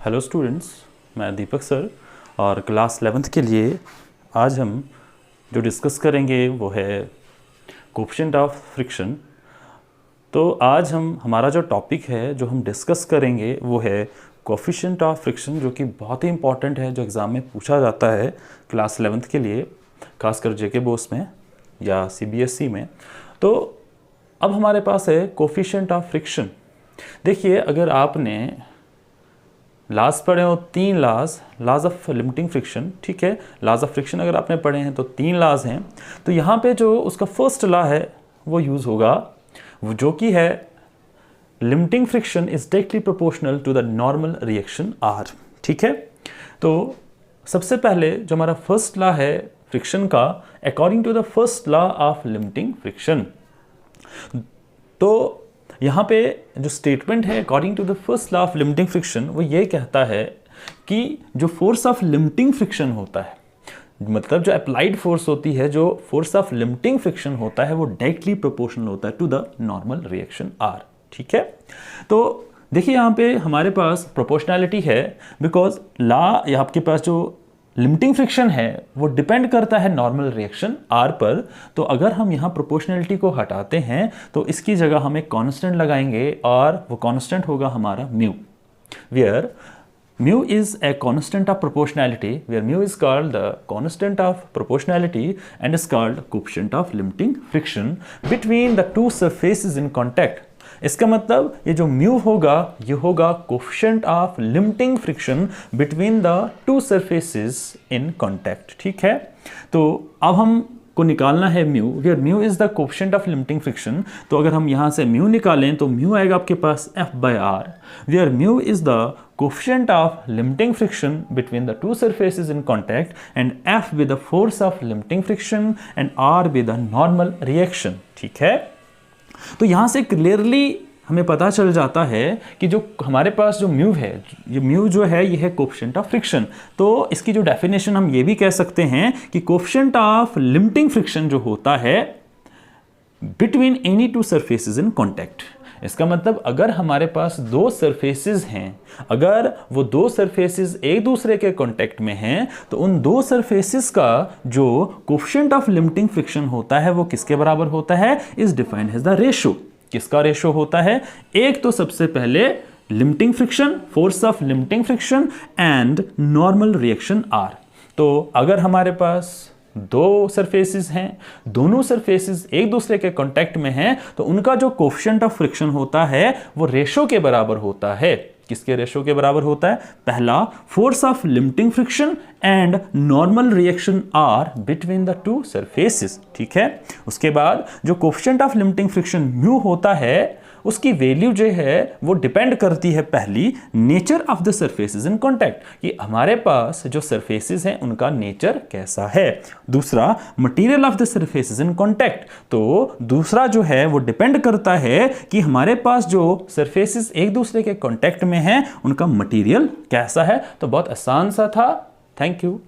Hello students, मैं दीपक sir और class 11th के लिए आज हम जो डिस्कस करेंगे वो है कोएफिशिएंट ऑफ फ्रिक्शन। तो आज हमारा जो टॉपिक है जो हम डिस्कस करेंगे वो है कोएफिशिएंट ऑफ फ्रिक्शन, जो कि बहुत ही इंपॉर्टेंट है, जो एग्ज़ाम में पूछा जाता है क्लास 11th के लिए, खासकर जेके बोस में या सीबीएसई में। तो अब हमारे पास है कोएफिशिएंट ऑफ फ्रिक्शन। देखिए, अगर आपने लॉज पढ़े हो, 3 लॉज ऑफ लिमिटिंग फ्रिक्शन, ठीक है, लॉज ऑफ फ्रिक्शन अगर आपने पढ़े हैं तो 3 लॉज हैं। तो यहाँ पे जो उसका फर्स्ट लॉ है वो यूज़ होगा, वो जो कि है limiting friction is directly proportional to the normal reaction R. ठीक है, तो सबसे पहले जो हमारा फर्स्ट लॉ है फ्रिक्शन का, according to the first law of limiting friction, तो यहाँ पे जो स्टेटमेंट है according to the first law of limiting friction, वो ये कहता है कि जो फोर्स ऑफ लिमिटिंग फ्रिक्शन होता है, मतलब जो अप्लाइड फोर्स होती है, जो फोर्स ऑफ लिमिटिंग फ्रिक्शन होता है, वो डायरेक्टली प्रोपोर्शनल होता है to the normal reaction R. ठीक है, तो देखिए यहाँ पे हमारे पास प्रोपोर्शनैलिटी है, बिकॉज लॉ या आपके पास जो लिमिटिंग फ्रिक्शन है वो डिपेंड करता है नॉर्मल रिएक्शन आर पर। तो अगर हम यहाँ प्रोपोर्शनैलिटी को हटाते हैं तो इसकी जगह हम एक कांस्टेंट लगाएंगे और वो कांस्टेंट होगा हमारा mu, where mu is a constant of proportionality, where mu is called the constant of proportionality and is called coefficient of limiting friction between the two surfaces in contact. इसका मतलब ये जो mu होगा ये होगा coefficient of limiting friction between the two surfaces in contact. ठीक है, तो अब हम को निकालना है mu, where mu is the coefficient of limiting friction. तो अगर हम यहां से म्यू निकालें तो म्यू आएगा आपके पास F/R, where mu is the coefficient of limiting friction between the two surfaces in contact and F with the force of limiting friction and R with the normal reaction. ठीक है, तो यहां से क्लियरली हमें पता चल जाता है कि जो हमारे पास जो म्यू है, ये म्यू जो है ये है कोएफिशिएंट ऑफ फ्रिक्शन। तो इसकी जो डेफिनेशन हम ये भी कह सकते हैं कि कोएफिशिएंट ऑफ लिमिटिंग फ्रिक्शन जो होता है between any two surfaces in contact. इसका मतलब अगर हमारे पास 2 सरफेसेस हैं, अगर वो 2 सरफेसेस एक दूसरे के कांटेक्ट में हैं, तो उन 2 सरफेसेस का जो कोएफिशिएंट ऑफ लिमिटिंग फ्रिक्शन होता है वो किसके बराबर होता है, is defined as the ratio. किसका रेशो होता है? एक तो सबसे पहले limiting friction, force of limiting friction and normal reaction R. तो अगर हमारे पास 2 सरफेसेस हैं, दोनों सरफेसेस एक दूसरे के कांटेक्ट में हैं, तो उनका जो कोएफिशिएंट ऑफ फ्रिक्शन होता है वो रेशो के बराबर होता है। किसके रेशो के बराबर होता है? पहला, force of limiting friction and normal reaction R between the two surfaces. ठीक है, उसके बाद जो coefficient of limiting friction mu होता है उसकी वैल्यू जो है वो डिपेंड करती है पहली nature of the surfaces in contact, कि हमारे पास जो सरफेसेस हैं उनका नेचर कैसा है। दूसरा, material of the surfaces in contact, तो दूसरा जो है वो डिपेंड करता है कि हमारे पास जो सरफेसेस एक दूसरे के कांटेक्ट में हैं उनका मटेरियल कैसा है। तो बहुत आसान सा था। Thank you.